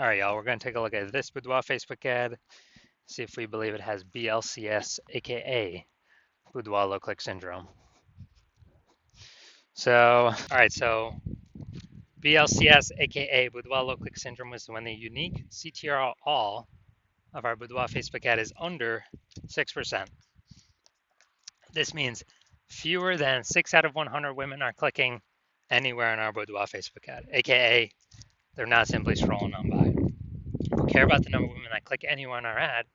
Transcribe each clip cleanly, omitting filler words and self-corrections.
All right, y'all, we're going to take a look at this Boudoir Facebook ad, see if we believe it has BLCS, aka Boudoir low click syndrome. So, all right, so BLCS, aka Boudoir low click syndrome, is when the unique CTR all of our Boudoir Facebook ad is under 6%. This means fewer than 6 out of 100 women are clicking anywhere in our Boudoir Facebook ad, aka they're not simply scrolling on by. We care about the number of women that click anywhere in our ad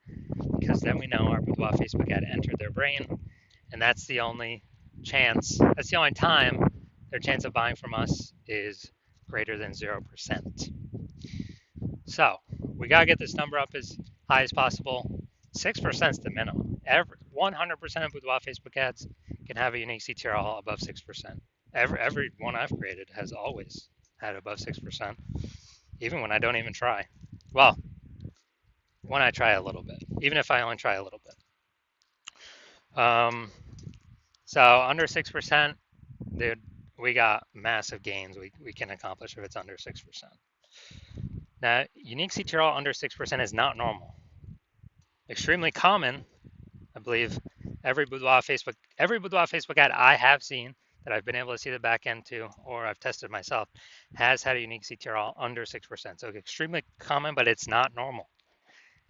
because then we know our Boudoir Facebook ad entered their brain, and that's the only time their chance of buying from us is greater than 0%. So we gotta get this number up as high as possible. 6% is the minimum. 100% of Boudoir Facebook ads can have a unique CTRL above 6%. Every one I've created has always had above 6%, even when I don't even try. Well, when I try a little bit, even if I only try a little bit. So under 6%, dude, we got massive gains we can accomplish if it's under 6%. Now, unique CTRL under 6% is not normal. Extremely common, I believe, every Boudoir Facebook ad I have seen that I've been able to see the back end to, or I've tested myself, has had a unique CTRL under 6%. So extremely common, but it's not normal.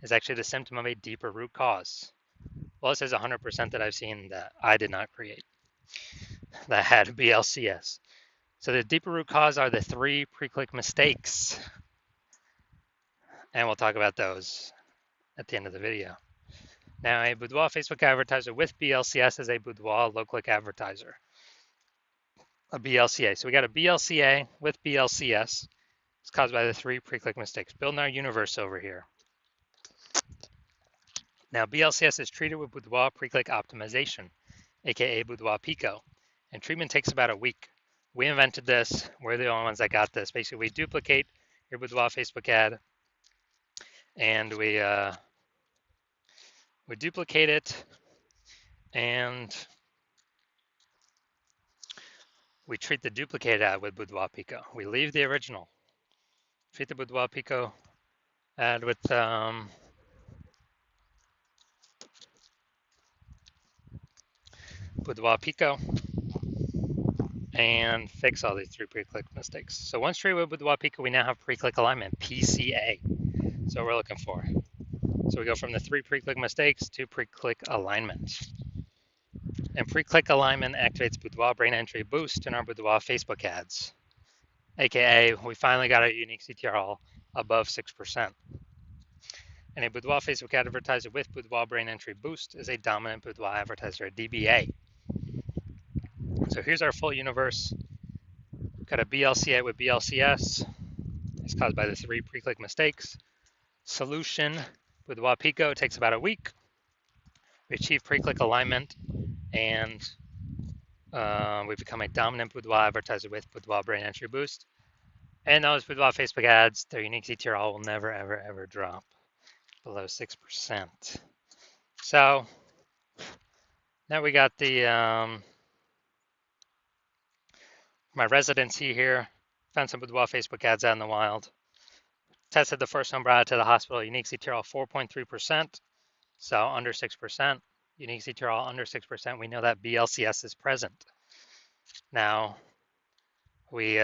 It's actually the symptom of a deeper root cause. Well, it says 100% that I've seen that I did not create that had BLCS. So the deeper root cause are the 3 pre-click mistakes. And we'll talk about those at the end of the video. Now, a Boudoir Facebook advertiser with BLCS is a Boudoir low-click advertiser. A BLCA. So we got a BLCA with BLCS. It's caused by the 3 pre-click mistakes. Building our universe over here. Now, BLCS is treated with Boudoir pre-click optimization, aka Boudoir Pico, and treatment takes about a week. We invented this. We're the only ones that got this. Basically, we duplicate your Boudoir Facebook ad, and we duplicate it, and we treat the duplicated ad with Boudoir Pico. We leave the original. Treat the Boudoir Pico ad with Boudoir Pico and fix all these 3 pre-click mistakes. So once treated with Boudoir Pico, we now have pre-click alignment, PCA. So we're looking for. So we go from the 3 pre-click mistakes to pre-click alignment. And pre-click alignment activates Boudoir brain entry boost in our Boudoir Facebook ads, aka we finally got a unique CTRL above 6%. And a Boudoir Facebook advertiser with Boudoir brain entry boost is a dominant Boudoir advertiser, a DBA. So here's our full universe. Got a BLCA with BLCS. It's caused by the 3 pre-click mistakes. Solution Boudoir Pico takes about a week. We achieve pre-click alignment, and we've become a dominant Boudoir advertiser with Boudoir brain entry boost. And those Boudoir Facebook ads, their unique CTRL will never, ever, ever drop below 6%. So now we got the my residency here. Found some Boudoir Facebook ads out in the wild. Tested the first one, brought it to the hospital. Unique CTRL 4.3%, so under 6%. Unique CTRL under 6%. We know that BLCS is present. Now we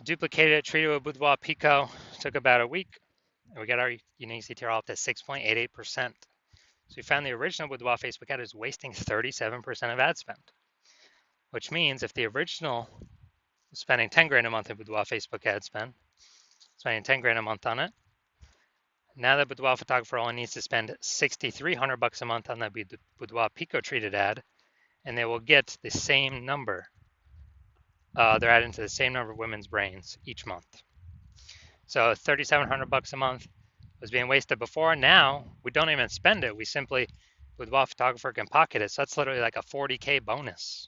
duplicated it, treated with Boudoir Pico. Took about a week, and we got our unique CTRL up to 6.88%. So we found the original Boudoir Facebook ad is wasting 37% of ad spend, which means if the original is spending 10 grand a month in Boudoir Facebook ad spend, spending 10 grand a month on it, now the Boudoir photographer only needs to spend $6,300 a month on the Boudoir Pico treated ad, and they will get the same number. They're adding to the same number of women's brains each month. So $3,700 a month was being wasted before. Now we don't even spend it. We simply, Boudoir photographer can pocket it. So that's literally like a 40K bonus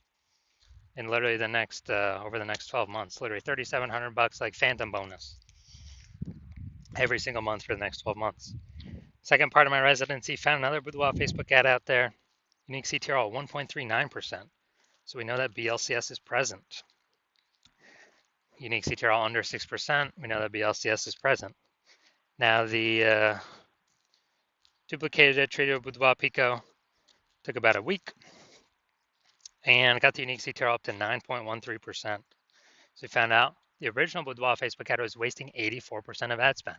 in literally the next over the next 12 months. Literally $3,700 like phantom bonus every single month for the next 12 months. Second part of my residency, found another Boudoir Facebook ad out there. Unique CTRL 1.39%. So we know that BLCS is present. unique CTRL under 6%, we know that BLCS is present. Now the duplicated it, treated with Boudoir Pico, took about a week, and got the unique CTRL up to 9.13%. So we found out the original Boudoir Facebook ad was wasting 84% of ad spend.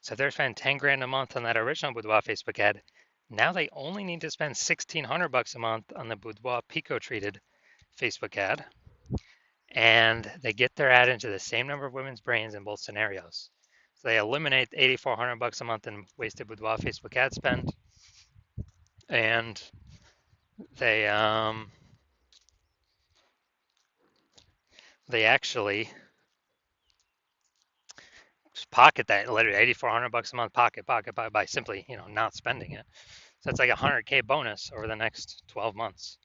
So if they're spending 10 grand a month on that original Boudoir Facebook ad, now they only need to spend $1,600 a month on the Boudoir Pico treated Facebook ad, and they get their ad into the same number of women's brains in both scenarios. So they eliminate $8,400 a month in wasted Boudoir Facebook ad spend, and they actually pocket that literally $8,400 a month pocket by simply not spending it. So it's like a 100K bonus over the next 12 months.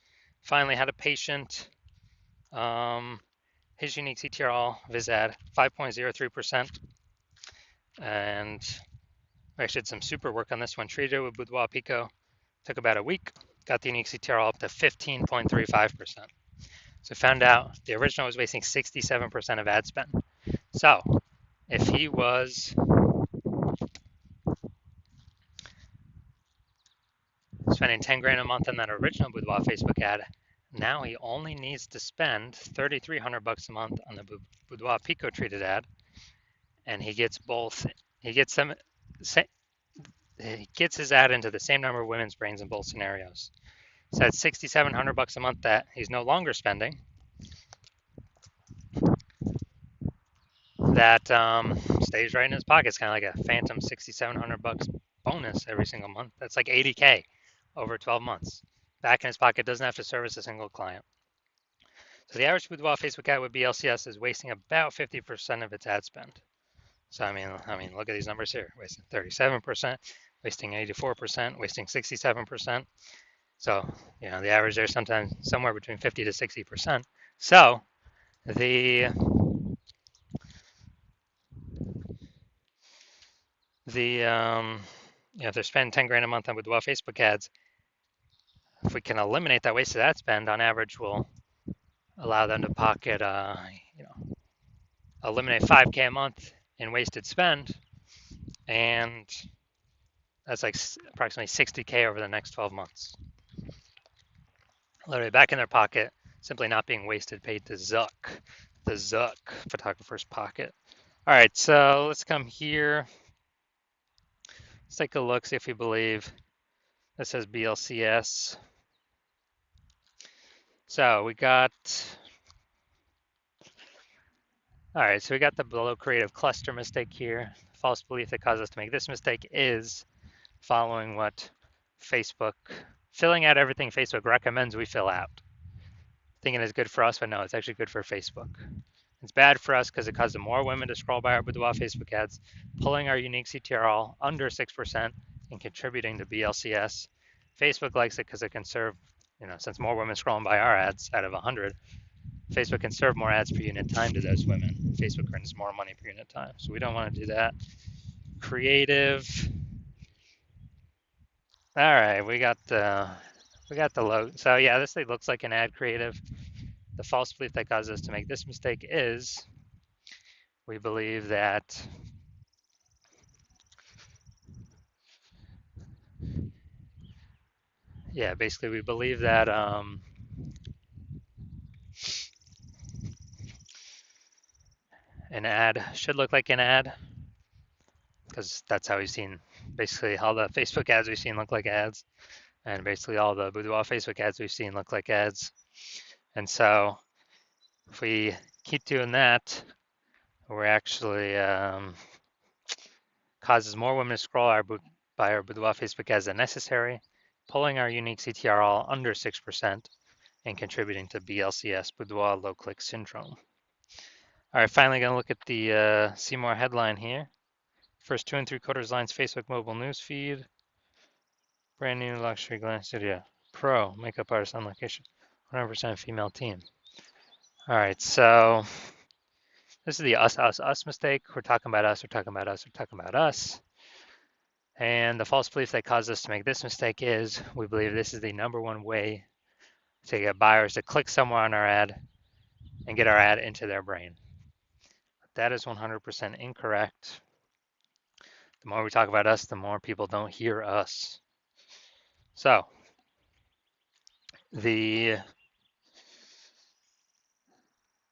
Finally had a patient, his unique CTRL of his ad 5.03%, and we actually did some super work on this one. Treated it with Boudoir Pico, took about a week, got the unique CTRL up to 15.35%. So found out the original was wasting 67% of ad spend. So if he was spending 10 grand a month on that original Boudoir Facebook ad, now he only needs to spend $3,300 a month on the Boudoir Pico treated ad, and he gets both. He gets his ad into the same number of women's brains in both scenarios. So that's $6,700 a month that he's no longer spending. That stays right in his pocket. It's kind of like a phantom $6,700 bonus every single month. That's like 80K over 12 months. Back in his pocket, doesn't have to service a single client. So the average Boudoir Facebook ad with BLCS is wasting about 50% of its ad spend. So I mean, look at these numbers here: wasting 37%, wasting 84%, wasting 67%. So the average there sometimes somewhere between 50 to 60%. So if they're spending 10 grand a month on Boudoir Facebook ads, if we can eliminate that wasted ad spend, on average, we'll allow them to pocket, eliminate 5K a month in wasted spend, and that's like approximately 60K over the next 12 months. Literally back in their pocket, simply not being wasted, paid to Zuck, the Zuck photographer's pocket. All right, so let's come here. Let's take a look, see if we believe this says BLCS. So we got, all right, so we got the below creative cluster mistake here. False belief that caused us to make this mistake is following what Facebook, filling out everything Facebook recommends we fill out. Thinking it's good for us, but no, it's actually good for Facebook. It's bad for us because it causes more women to scroll by our Boudoir Facebook ads, pulling our unique CTRL under 6% and contributing to BLCS. Facebook likes it because it can serve, since more women scrolling by our ads out of 100, Facebook can serve more ads per unit time to those women. Facebook earns more money per unit time. So we don't want to do that. Creative. All right, we got the logo. So yeah, this thing looks like an ad creative. The false belief that caused us to make this mistake is we believe that basically we believe that an ad should look like an ad, because that's how we've seen basically all the Facebook ads we've seen look like ads, and basically all the Boudoir Facebook ads we've seen look like ads. And so if we keep doing that, we're actually causes more women to scroll by our Boudoir Facebook ads than necessary, pulling our unique CTRL under 6% and contributing to BLCS, Boudoir low click syndrome. All right, finally gonna look at the see more headline here. First 2 3/4 lines Facebook mobile news feed. Brand new luxury glam studio. Pro makeup artist on location. 100% female team. All right, so this is the us mistake. We're talking about us, we're talking about us, we're talking about us. And the false belief that caused us to make this mistake is we believe this is the #1 way to get buyers to click somewhere on our ad and get our ad into their brain. that is 100% incorrect. The more we talk about us, the more people don't hear us. So the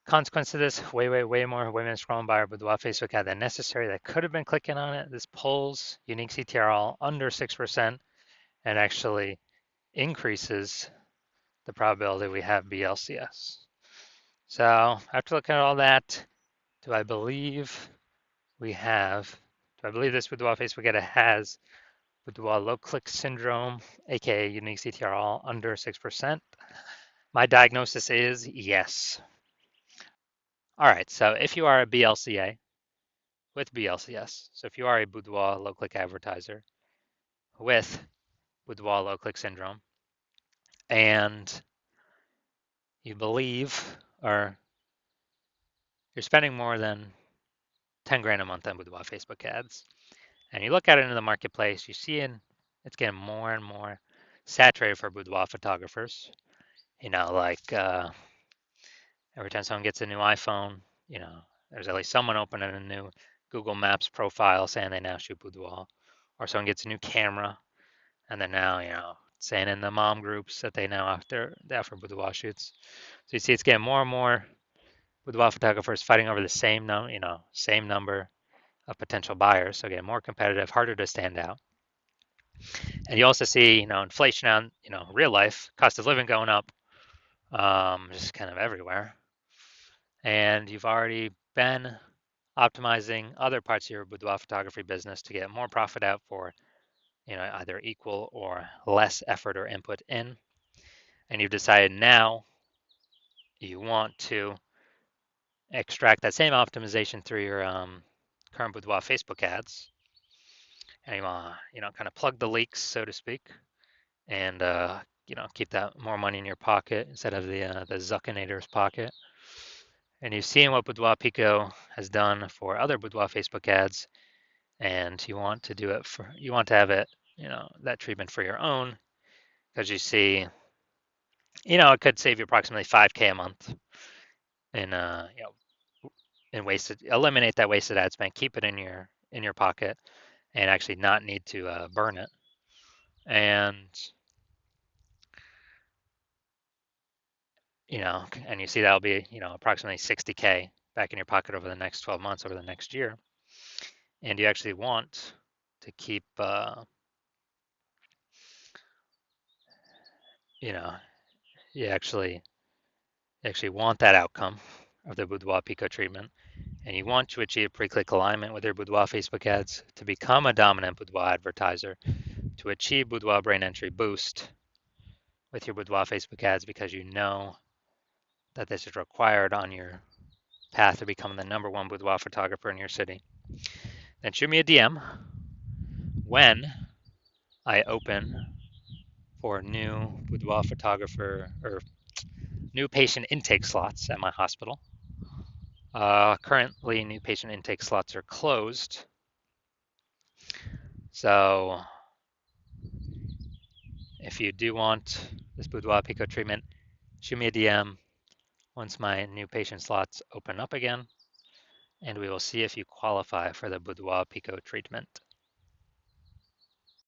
consequence of this, way more women scrolling by our Boudoir Facebook ad than necessary that could have been clicking on it. This pulls unique CTRL under 6% and actually increases the probability we have BLCS. So after looking at all that, do I believe this Boudoir Facebook ad has Boudoir low click syndrome, aka unique CTRL under 6%? My diagnosis is yes. All right, so if you are a BLCA with BLCS, so if you are a Boudoir low click advertiser with Boudoir low click syndrome, and you believe or you're spending more than 10 grand a month on Boudoir Facebook ads, and you look at it in the marketplace, you see it's getting more and more saturated for boudoir photographers. Like every time someone gets a new iPhone, there's at least someone opening a new Google Maps profile saying they now shoot boudoir, or someone gets a new camera and they're now, saying in the mom groups that they offer boudoir shoots. So you see, it's getting more and more boudoir photographers fighting over the same number of potential buyers, so getting more competitive, harder to stand out. And you also see, inflation on, real life, cost of living going up, just kind of everywhere. And you've already been optimizing other parts of your boudoir photography business to get more profit out for, either equal or less effort or input in. And you've decided now you want to extract that same optimization through your current boudoir Facebook ads. And you want to, kind of plug the leaks, so to speak, and keep that more money in your pocket instead of the Zuckinator's pocket. And you've seen what Boudoir Pico has done for other Boudoir Facebook ads, and you want to have it, that treatment for your own, because you see, it could save you approximately 5K a month in eliminate that wasted ad spend, keep it in your pocket, and actually not need to burn it. And and you see that'll be, approximately 60K back in your pocket over the next 12 months, over the next year. And you actually want to keep, you actually want that outcome of the Boudoir Pico treatment. And you want to achieve pre-click alignment with your Boudoir Facebook ads to become a dominant Boudoir advertiser, to achieve Boudoir brain entry boost with your Boudoir Facebook ads, because you know that this is required on your path to becoming the #1 boudoir photographer in your city. Then shoot me a DM when I open for new boudoir photographer or new patient intake slots at my hospital. Currently, new patient intake slots are closed. So if you do want this Boudoir Pico treatment, shoot me a DM once my new patient slots open up again, and we will see if you qualify for the Boudoir Pico treatment.